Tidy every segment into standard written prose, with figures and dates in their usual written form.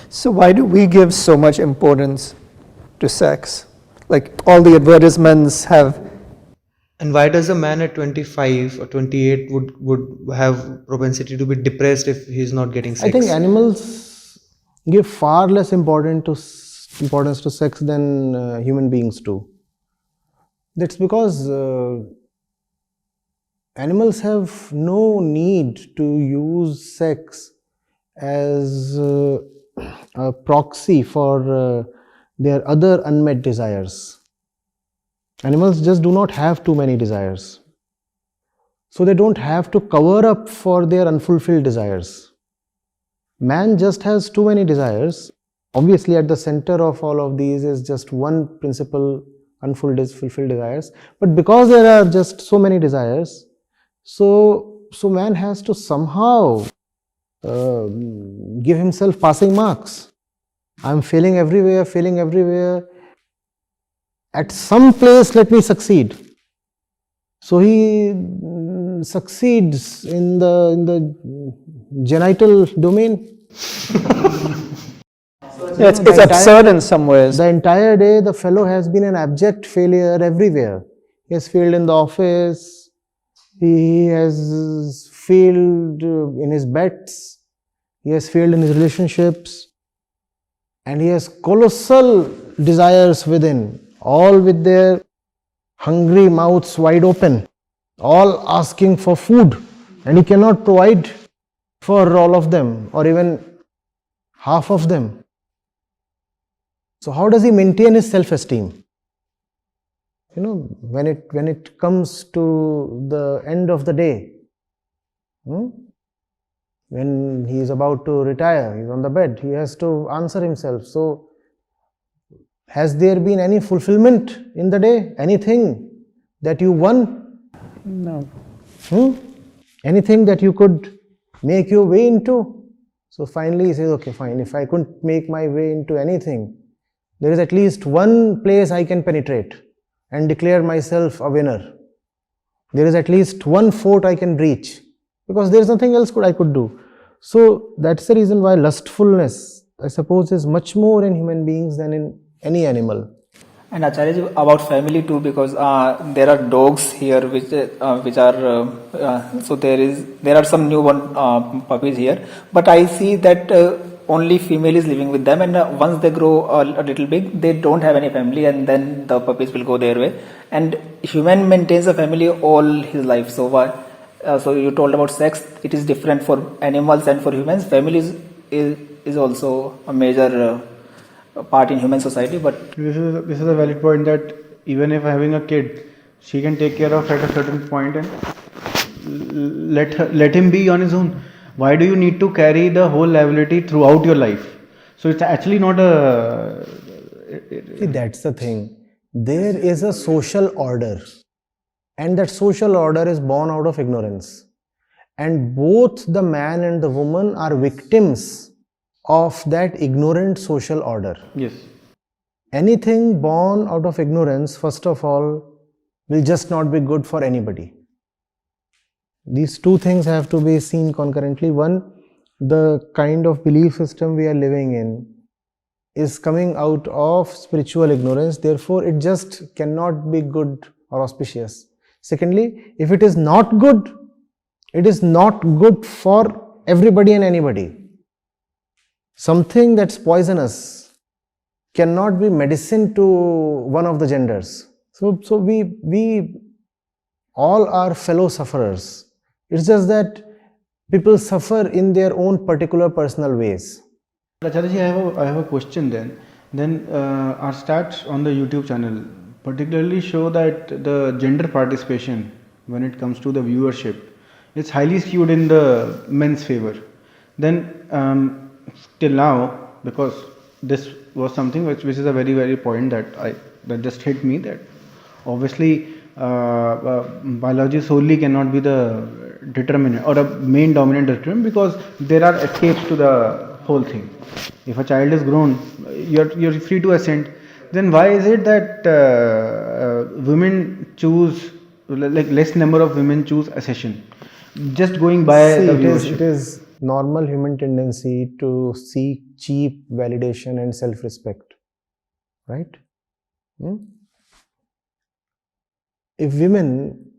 So why do we give so much importance to sex? Like all the advertisements have. And why does a man at 25 or 28 would have propensity to be depressed if he's not getting sex? I think animals give far less importance to sex than human beings do. That's because animals have no need to use sex as a proxy for their other unmet desires. Animals just do not have too many desires. So they don't have to cover up for their unfulfilled desires. Man just has too many desires. Obviously, at the center of all of these is just one principle, unfulfilled desires. But because there are just so many desires, so man has to somehow give himself passing marks. I'm failing everywhere. At some place, let me succeed. So he succeeds in the genital domain. It's absurd in some ways. The entire day, the fellow has been an abject failure everywhere. He has failed in the office. He has failed in his bets. He has failed in his relationships. And he has colossal desires within, all with their hungry mouths wide open, all asking for food, and he cannot provide for all of them or even half of them. So how does he maintain his self-esteem? You know, when it comes to the end of the day, when he is about to retire, he is on the bed, he has to answer himself. So has there been any fulfillment in the day? Anything that you won? No. Anything that you could make your way into? So finally he says, okay, fine, if I couldn't make my way into anything, there is at least one place I can penetrate and declare myself a winner. There is at least one fort I can reach, because there is nothing else I could do. So that's the reason why lustfulness, I suppose, is much more in human beings than in any animal. And Acharya, about family too, because there are dogs here which are so there are some newborn puppies here, but I see that only female is living with them, and once they grow a little big, they don't have any family, and then the puppies will go their way. And human maintains a family all his life. So why? So you told about sex; it is different for animals and for humans. Family is also a major part in human society. But this is a valid point, that even if having a kid, she can take care of at a certain point and let him be on his own. Why do you need to carry the whole liability throughout your life? So it's actually not a... See, that's the thing. There is a social order, and that social order is born out of ignorance. And both the man and the woman are victims of that ignorant social order. Yes. Anything born out of ignorance, first of all, will just not be good for anybody. These two things have to be seen concurrently. One, the kind of belief system we are living in is coming out of spiritual ignorance, therefore it just cannot be good or auspicious. Secondly, if it is not good, it is not good for everybody and anybody. Something that's poisonous cannot be medicine to one of the genders. So we all are fellow sufferers. It's just that people suffer in their own particular personal ways. Acharya, I have a question then. Then our stats on the YouTube channel particularly show that the gender participation, when it comes to the viewership, it's highly skewed in the men's favor. Then till now, because this was something which is a very point that just hit me, that obviously biology solely cannot be the determinant or a main dominant determinant, because there are escapes to the whole thing. If a child is grown, you're free to ascend. Then why is it that women choose, like less number of women choose accession? Just going by the viewership. normal human tendency to seek cheap validation and self-respect, right? If women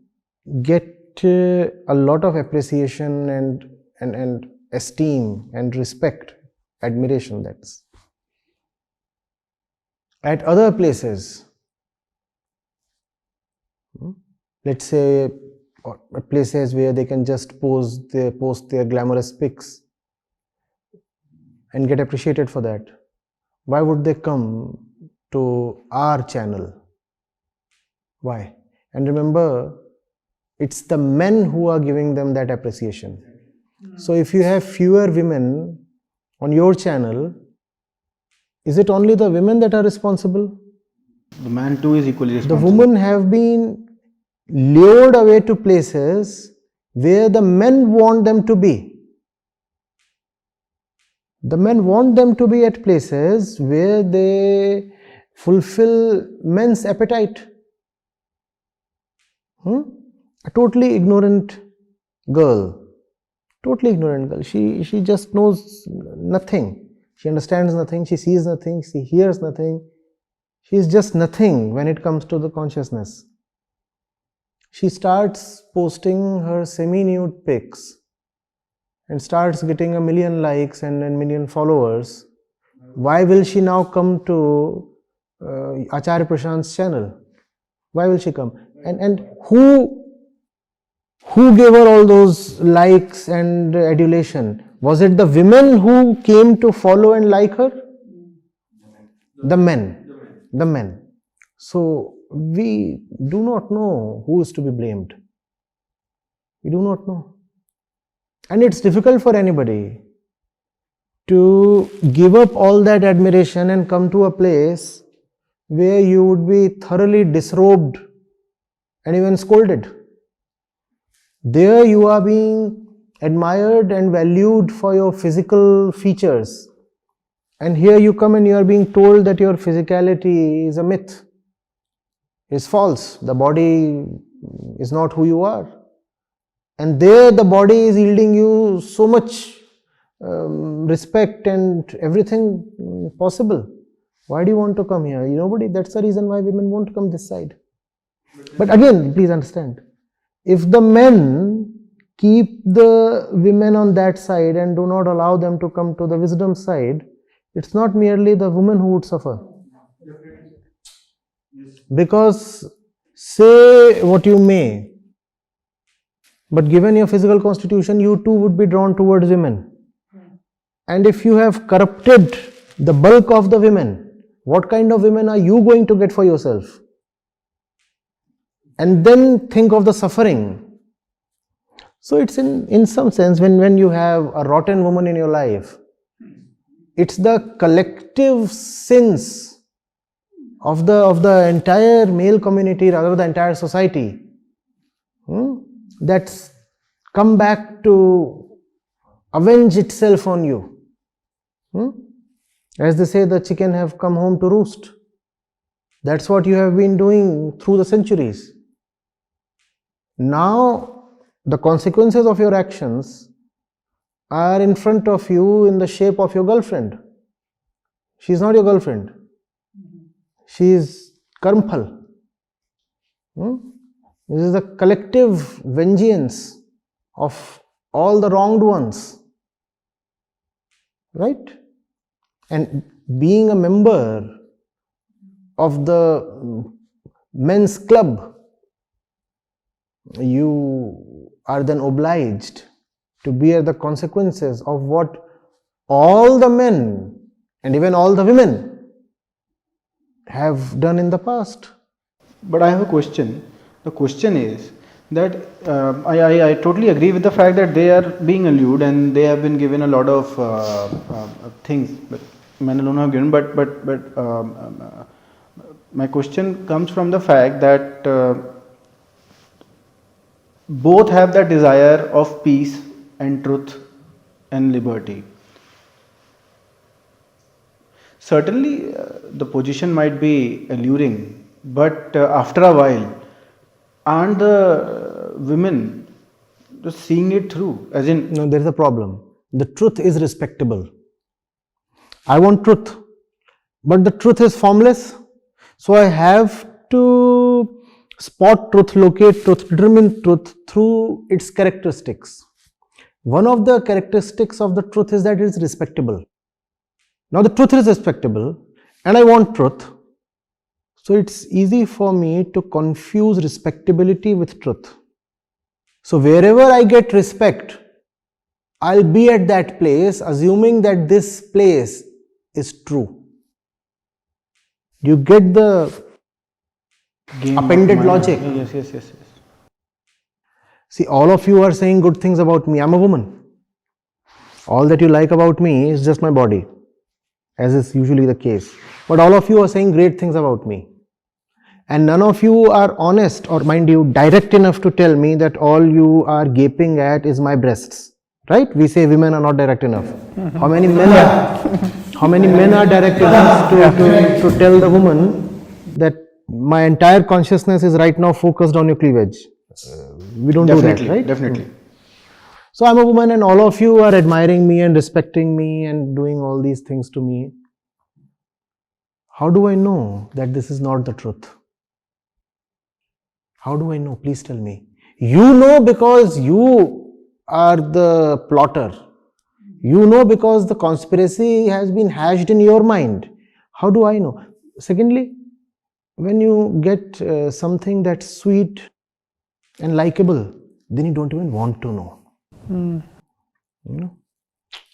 get a lot of appreciation and esteem and respect, admiration, that's at other places, let's say places where they can just post their glamorous pics and get appreciated for that, why would they come to our channel? Why? And remember, it's the men who are giving them that appreciation. So if you have fewer women on your channel, is it only the women that are responsible? The man too is equally The responsible. women have been lured away to places where the men want them to be. The men want them to be at places where they fulfill men's appetite. A totally ignorant girl, she just knows nothing. She understands nothing, she sees nothing, she hears nothing. She is just nothing when it comes to the consciousness. She starts posting her semi-nude pics and starts getting 1 million likes and 1 million followers. Why will she now come to Acharya Prashant's channel? Why will she come? And who gave her all those likes and adulation? Was it the women who came to follow and like her? The men. So we do not know who is to be blamed. We do not know. And it's difficult for anybody to give up all that admiration and come to a place where you would be thoroughly disrobed and even scolded. There you are being admired and valued for your physical features. And here you come and you are being told that your physicality is a myth, is false. The body is not who you are. And there the body is yielding you so much respect and everything possible. Why do you want to come here? Nobody. That's the reason why women won't come this side. But again, please understand, if the men keep the women on that side and do not allow them to come to the wisdom side, it's not merely the woman who would suffer. Because say what you may, but given your physical constitution, you too would be drawn towards women. And if you have corrupted the bulk of the women, what kind of women are you going to get for yourself? And then think of the suffering. So it's in some sense, when you have a rotten woman in your life, it's the collective sins of the entire male community, rather the entire society, that's come back to avenge itself on you. As they say, the chicken have come home to roost. That's what you have been doing through the centuries. Now the consequences of your actions are in front of you in the shape of your girlfriend. She is not your girlfriend. She is karmphal. This is the collective vengeance of all the wronged ones. Right? And being a member of the men's club, you are then obliged to bear the consequences of what all the men and even all the women have done in the past. But I have a question. The question is that I totally agree with the fact that they are being allured and they have been given a lot of things, but men alone have given. But my question comes from the fact that both have the desire of peace and truth and liberty. Certainly, the position might be alluring, but after a while, aren't the women just seeing it through? As in, No, there is a problem. The truth is respectable. I want truth, but the truth is formless. So I have to spot truth, locate truth, determine truth through its characteristics. One of the characteristics of the truth is that it is respectable. Now the truth is respectable and I want truth. So it's easy for me to confuse respectability with truth. So wherever I get respect, I'll be at that place assuming that this place is true. Do you get the Game of appended mind. logic? Yes. See, all of you are saying good things about me. I'm a woman. All that you like about me is just my body, as is usually the case. But all of you are saying great things about me. And none of you are honest, or mind you, direct enough to tell me that all you are gaping at is my breasts. Right? We say women are not direct enough. How many men are direct enough to tell the woman that my entire consciousness is right now focused on your cleavage? We don't do that, right? Definitely. So I'm a woman and all of you are admiring me and respecting me and doing all these things to me. How do I know that this is not the truth? How do I know? Please tell me. You know because you are the plotter. You know because the conspiracy has been hatched in your mind. How do I know? Secondly, when you get something that's sweet and likable, then you don't even want to know. You know,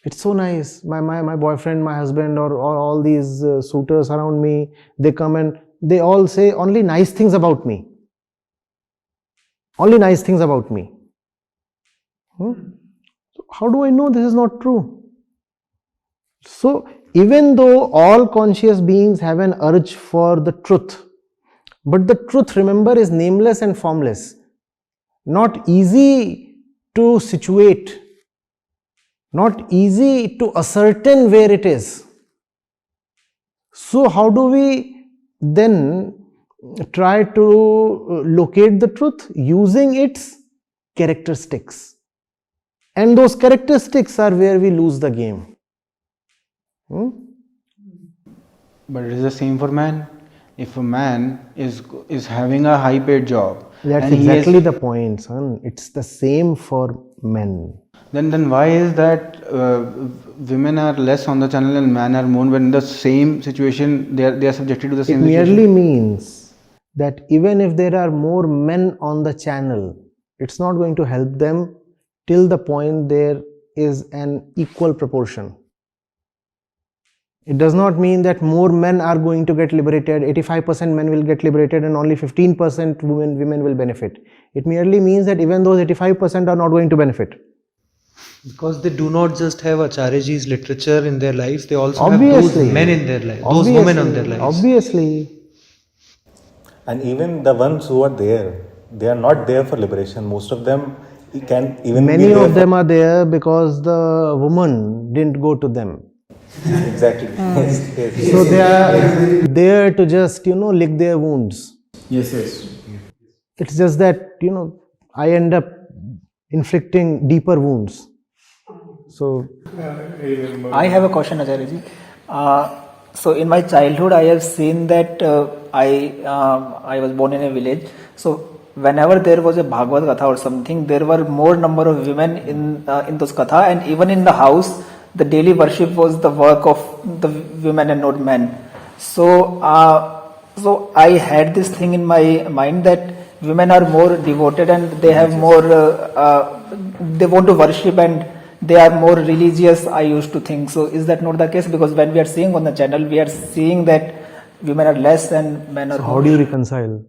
it's so nice. My boyfriend, my husband, or all these suitors around me, they come and they all say only nice things about me. Only nice things about me. So how do I know this is not true? So even though all conscious beings have an urge for the truth, but the truth, remember, is nameless and formless. Not easy to situate, not easy to ascertain where it is. So how do we then try to locate the truth? Using its characteristics. And those characteristics are where we lose the game. But it is the same for man. If a man is having a high paid job, That's and exactly the point, son. It's the same for men. then why is that women are less on the channel and men are more, when in the same situation they are subjected to the It same merely situation? means that even if there are more men on the channel, it's not going to help them till the point there is an equal proportion. It does not mean that more men are going to get liberated, 85% men will get liberated and only 15% women will benefit. It merely means that even those 85% are not going to benefit. Because they do not just have Acharyaji's literature in their lives, they also have Obviously. those men in their lives, those women in their lives. Obviously. And even the ones who are there, they are not there for liberation. Most of them can even be Many there of them are there because the woman didn't go to them. exactly. Yes. So they are there to just, lick their wounds. Yes. It's just that, I end up inflicting deeper wounds. So, I have a question, Acharyaji. So in my childhood, I have seen that I was born in a village. So whenever there was a Bhagavad Katha or something, there were more number of women in those Katha, and even in the house, the daily worship was the work of the women and not men. So I had this thing in my mind that women are more devoted and they have more, they want to worship and they are more religious, I used to think. So is that not the case? Because when we are seeing on the channel, we are seeing that women are less and men are so more. how do you reconcile?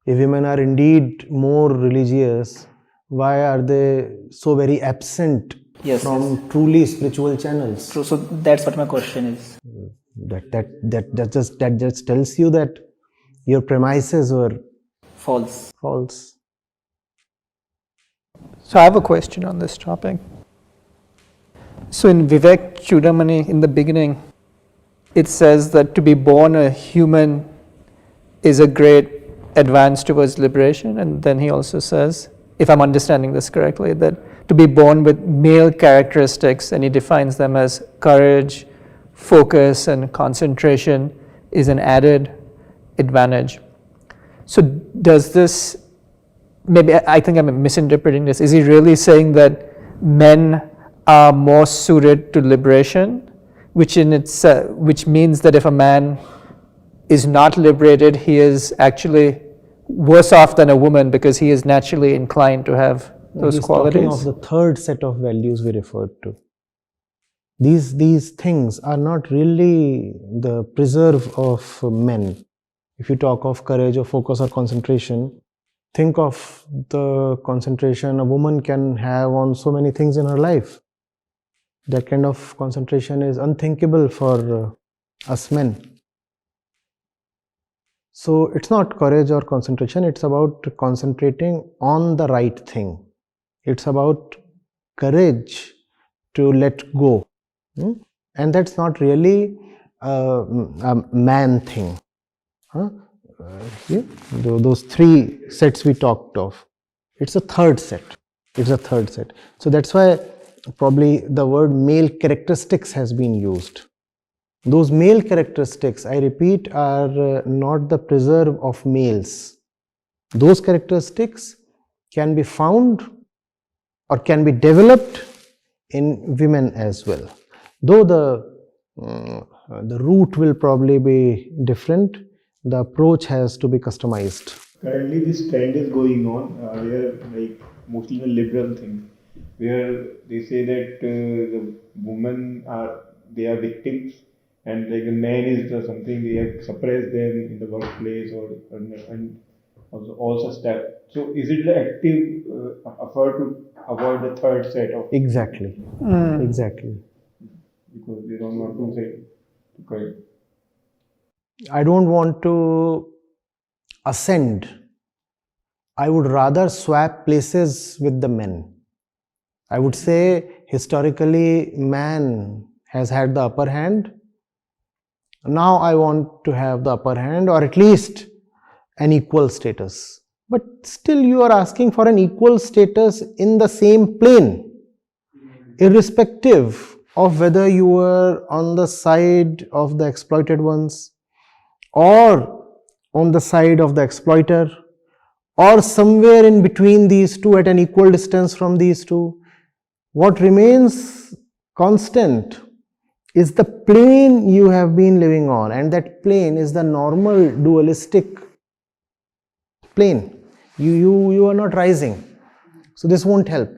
If women are indeed more religious, why are they so very absent from truly spiritual channels? True. So that's what my question is. That just tells you that your premises were False. false. So I have a question on this topic. So in Vivek Chudamani, in the beginning, it says that to be born a human is a great advance towards liberation. And then he also says, if I'm understanding this correctly, that to be born with male characteristics, and he defines them as courage, focus, and concentration, is an added advantage. So does this, maybe I think I'm misinterpreting this, is he really saying that men are more suited to liberation, which means that if a man is not liberated, he is actually worse off than a woman because he is naturally inclined to have those He's qualities? talking of the third set of values we referred to. These things are not really the preserve of men. If you talk of courage or focus or concentration, think of the concentration a woman can have on so many things in her life. That kind of concentration is unthinkable for us men. So it's not courage or concentration, it's about concentrating on the right thing. It's about courage to let go. And that's not really a man thing. Those three sets we talked of, it's a third set. So that's why probably the word male characteristics has been used. Those male characteristics, I repeat, are not the preserve of males. Those characteristics can be found or can be developed in women as well. Though the route will probably be different, the approach has to be customized. Currently, this trend is going on where, like, mostly a liberal thing, where they say that the women are victims, and like the man is something they have suppressed them in the workplace and all such stuff. So, is it the active effort to avoid the third set of Exactly. Exactly. because they don't want to say okay. I don't want to ascend. I would rather swap places with the men. I would say historically man has had the upper hand. Now I want to have the upper hand, or at least an equal status. But still you are asking for an equal status in the same plane, irrespective of whether you were on the side of the exploited ones, or on the side of the exploiter, or somewhere in between these two at an equal distance from these two. What remains constant is the plane you have been living on, and that plane is the normal dualistic plane. You are not rising. So this won't help.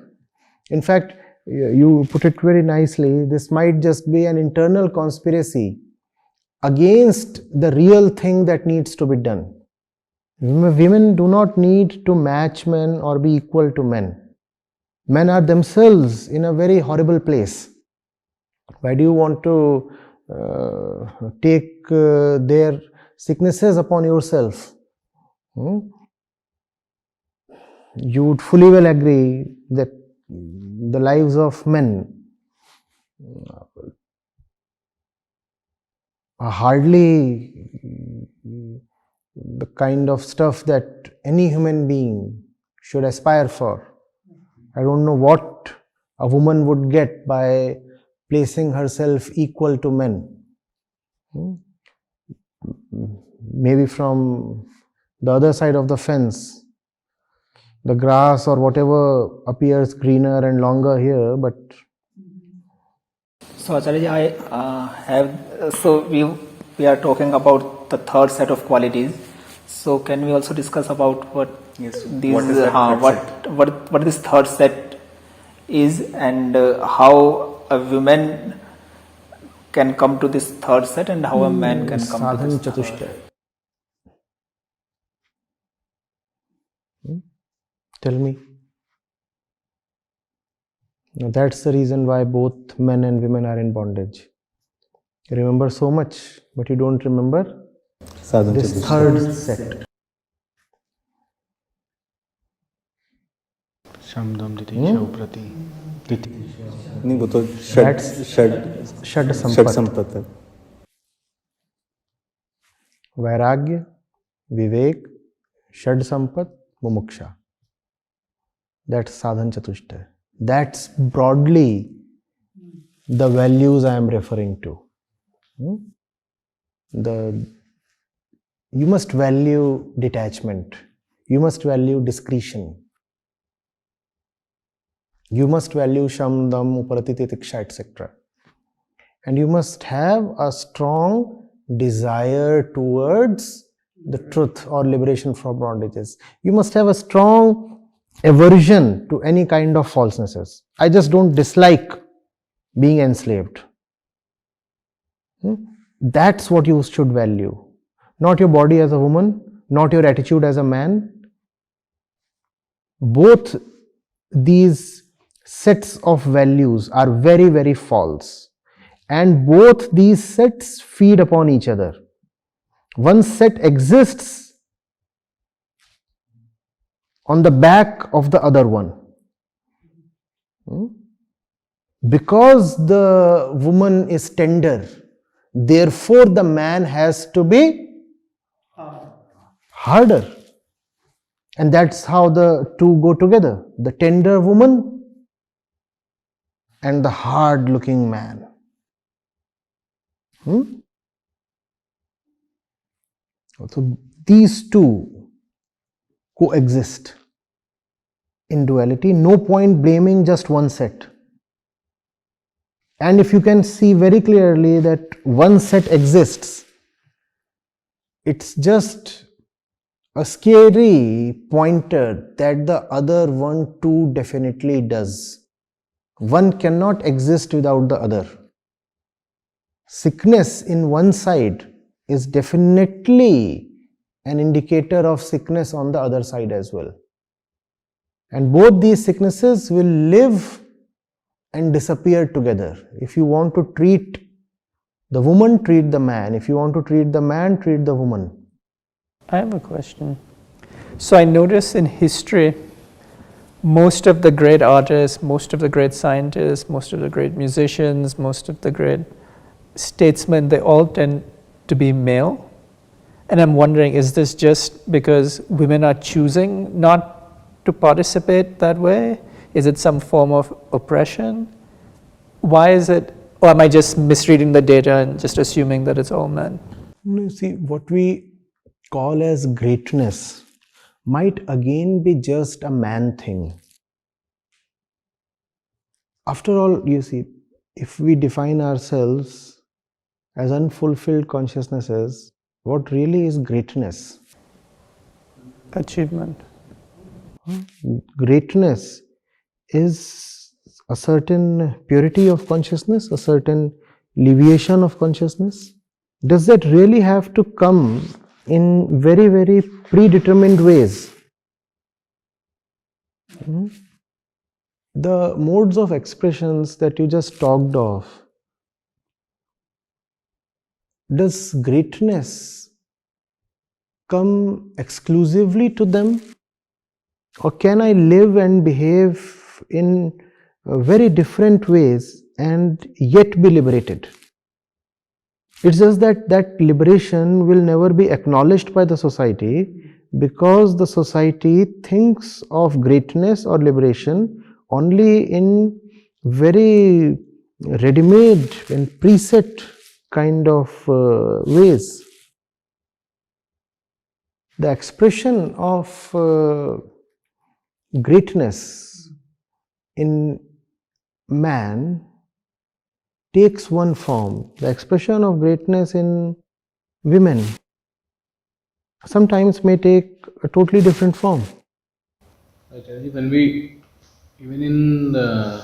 In fact, you put it very nicely, this might just be an internal conspiracy against the real thing that needs to be done. Women do not need to match men or be equal to men. Men are themselves in a very horrible place. Why do you want to take their sicknesses upon yourself? You would fully well agree that the lives of men are hardly the kind of stuff that any human being should aspire for. I don't know what a woman would get by placing herself equal to men. Maybe from the other side of the fence, the grass or whatever appears greener and longer here, but So Acharya, we are talking about the third set of qualities. So can we also discuss about what Yes. these What is that what this third set is, and how a woman can come to this third set, and how a man can come to sadhan this third. chatushtaya. Tell me. Now that's the reason why both men and women are in bondage. You remember so much, but you don't remember Sadhan this chatushtaya. third set. Shamdam Ditisha Uprati. नहीं वो तो That's षड Shad षड Sampat. Sampat है. Vairagya, Vivek, Shad Sampat, Mumuksha. That's sadhan chatushtaya. That's broadly the values I am referring to. You must value detachment. You must value discretion. You must value sham, dam, uparati, titiksha, etc. And you must have a strong desire towards the truth or liberation from bondages. You must have a strong aversion to any kind of falsenesses. I just don't dislike being enslaved. That's what you should value. Not your body as a woman, not your attitude as a man. Both these sets of values are very, very false. And both these sets feed upon each other. One set exists on the back of the other one. Because the woman is tender, therefore the man has to be harder. And that's how the two go together. The tender woman and the hard looking man. So these two coexist in duality. No point blaming just one set. And if you can see very clearly that one set exists, it's just a scary pointer that the other one too definitely does. One cannot exist without the other. Sickness in one side is definitely an indicator of sickness on the other side as well. And both these sicknesses will live and disappear together. If you want to treat the woman, treat the man. If you want to treat the man, treat the woman. I have a question. So I notice in history, most of the great artists, most of the great scientists, most of the great musicians, most of the great statesmen, they all tend to be male. And I'm wondering, is this just because women are choosing not to participate that way? Is it some form of oppression? Why is it, or am I just misreading the data and just assuming that it's all men? You see, what we call as greatness might again be just a man thing. After all, you see, if we define ourselves as unfulfilled consciousnesses, what really is greatness? Achievement. Greatness is a certain purity of consciousness, a certain alleviation of consciousness. Does that really have to come in very, very predetermined ways? The modes of expressions that you just talked of, does greatness come exclusively to them? Or can I live and behave in very different ways and yet be liberated? It's just that that liberation will never be acknowledged by the society, because the society thinks of greatness or liberation only in very ready-made and preset kind of ways. The expression of greatness in man takes one form. The expression of greatness in women sometimes may take a totally different form. When we, even in the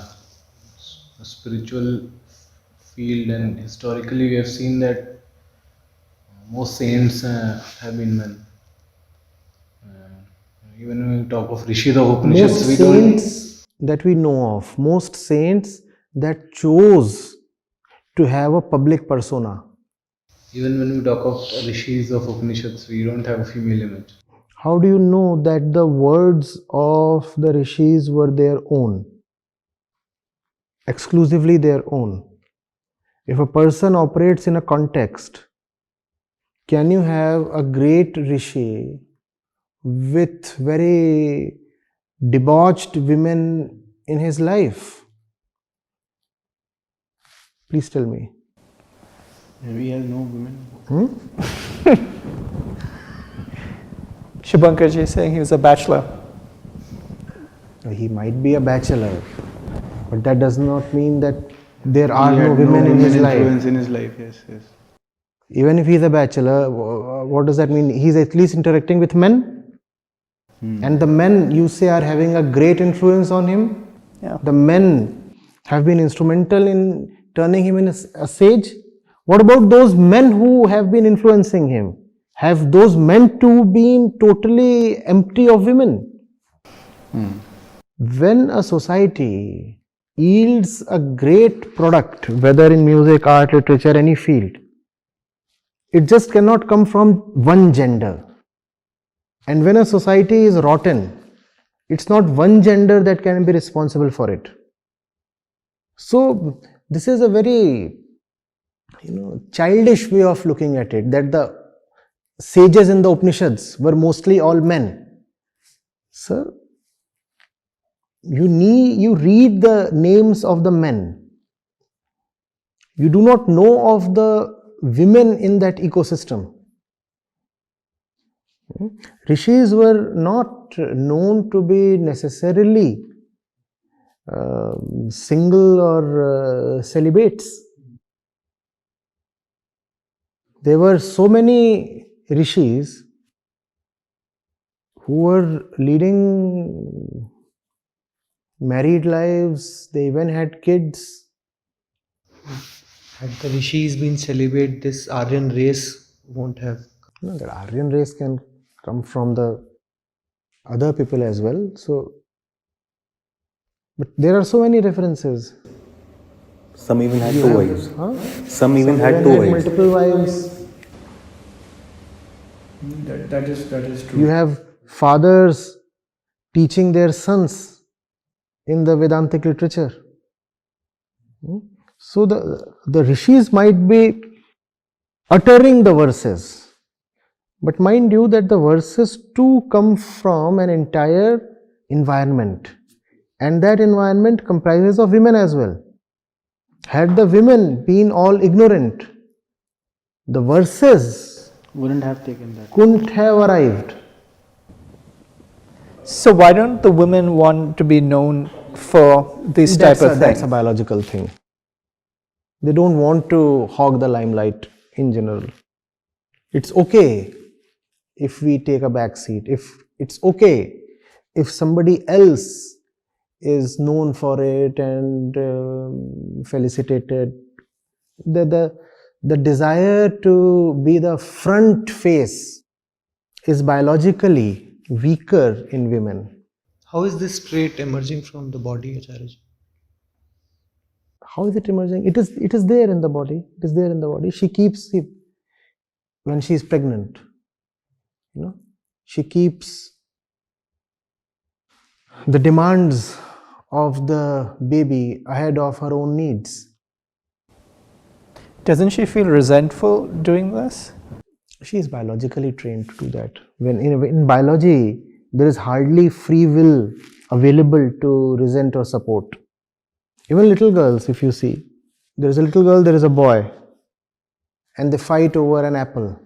spiritual field and historically, we have seen that most saints have been men. Even when we talk of rishis of Upanishads, Most we saints that we know of, most saints that chose to have a public persona. even when we talk of rishis of Upanishads, we don't have a female image. How do you know that the words of the rishis were their own? Exclusively their own. If a person operates in a context, can you have a great rishi with very debauched women in his life? Please tell me. Maybe he has no women. Shubhankarji is saying he was a bachelor. He might be a bachelor, but that does not mean that there are He no had women in his influence life. in his life, yes. Even if he's a bachelor, what does that mean? He's at least interacting with men. And the men, you say, are having a great influence on him. Yeah. The men have been instrumental in turning him into a sage. What about those men who have been influencing him? Have those men too been totally empty of women? When a society yields a great product, whether in music, art, literature, any field, it just cannot come from one gender. And when a society is rotten, it's not one gender that can be responsible for it. So this is a very childish way of looking at it, that the sages in the Upanishads were mostly all men. Sir, you read the names of the men. You do not know of the women in that ecosystem. Rishis were not known to be necessarily single or celibates. There were so many rishis who were leading married lives, they even had kids. Had the rishis been celibate, this Aryan race won't have. No, the Aryan race can come from the other people as well. So, but there are so many references. Some even had two wives. Some even Some had two wives. multiple wives. That is true. You have fathers teaching their sons in the Vedantic literature. So the rishis might be uttering the verses, but mind you that the verses too come from an entire environment, and that environment comprises of women as well. Had the women been all ignorant, the verses Wouldn't have taken that. couldn't have arrived. So why don't the women want to be known for this type of thing? That's a biological thing. They don't want to hog the limelight in general. It's okay if we take a back seat. It's okay if somebody else is known for it and felicitated. The desire to be the front face is biologically weaker in women. How is this trait emerging from the body, Acharya? How is it emerging? It is there in the body. It is there in the body. She keeps it when she is pregnant. She keeps the demands of the baby ahead of her own needs. Doesn't she feel resentful doing this? She is biologically trained to do that. When in biology, there is hardly free will available to resent or support. Even little girls, if you see, there is a little girl, there is a boy, and they fight over an apple.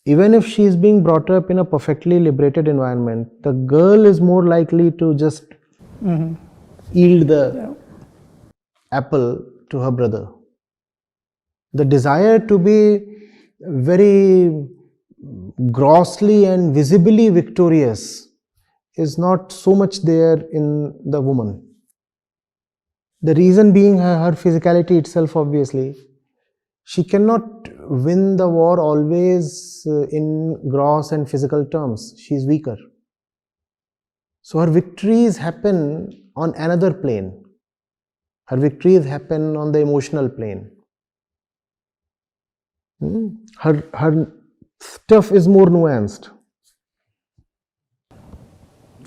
Even if she is being brought up in a perfectly liberated environment, the girl is more likely to just yield the apple to her brother. The desire to be very grossly and visibly victorious is not so much there in the woman. The reason being her physicality itself, obviously. She cannot win the war always in gross and physical terms. She is weaker. So her victories happen on another plane. Her victories happen on the emotional plane. Her stuff is more nuanced.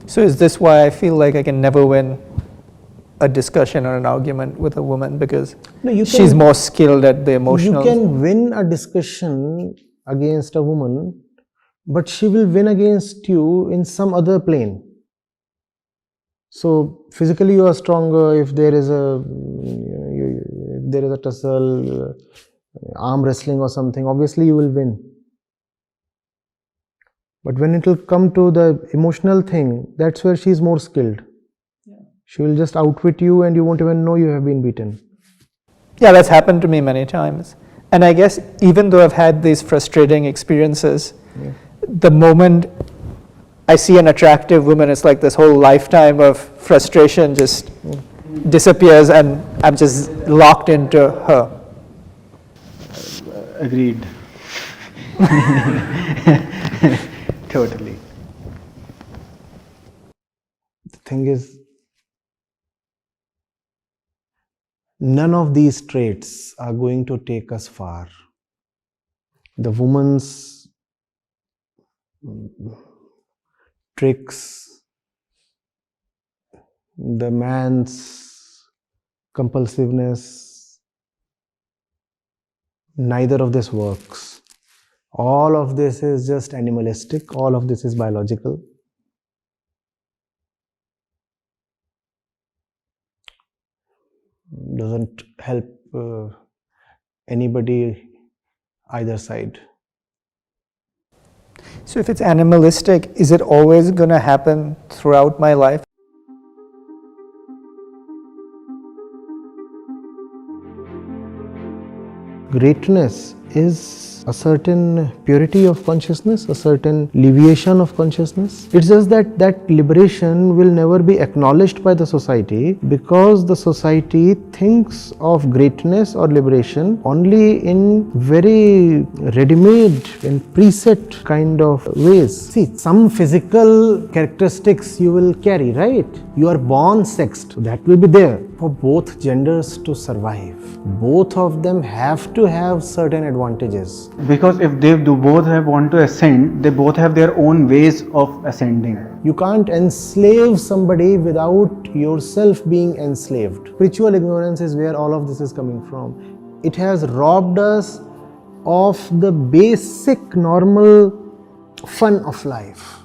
So is this why I feel like I can never win a discussion or an argument with a woman, because she's more skilled at the emotional? You can win a discussion against a woman, but she will win against you in some other plane. So physically you are stronger. If there is a tussle, arm wrestling or something, obviously you will win. But when it will come to the emotional thing, that's where she is more skilled. She will just outwit you and you won't even know you have been beaten. Yeah, that's happened to me many times. And I guess even though I've had these frustrating experiences, the moment I see an attractive woman, it's like this whole lifetime of frustration just disappears and I'm just locked into her. Agreed. Totally. The thing is, none of these traits are going to take us far. The woman's tricks, the man's compulsiveness, neither of this works. All of this is just animalistic, all of this is biological. Doesn't help anybody either side. So if it's animalistic, is it always going to happen throughout my life? Greatness is a certain purity of consciousness, a certain alleviation of consciousness. It's just that that liberation will never be acknowledged by the society because the society thinks of greatness or liberation only in very ready-made and preset kind of ways. See, some physical characteristics you will carry, right? You are born sexed, that will be there for both genders to survive. Both of them have to have certain advantages. Because if they do both want to ascend, they both have their own ways of ascending. You can't enslave somebody without yourself being enslaved. Spiritual ignorance is where all of this is coming from. It has robbed us of the basic normal fun of life.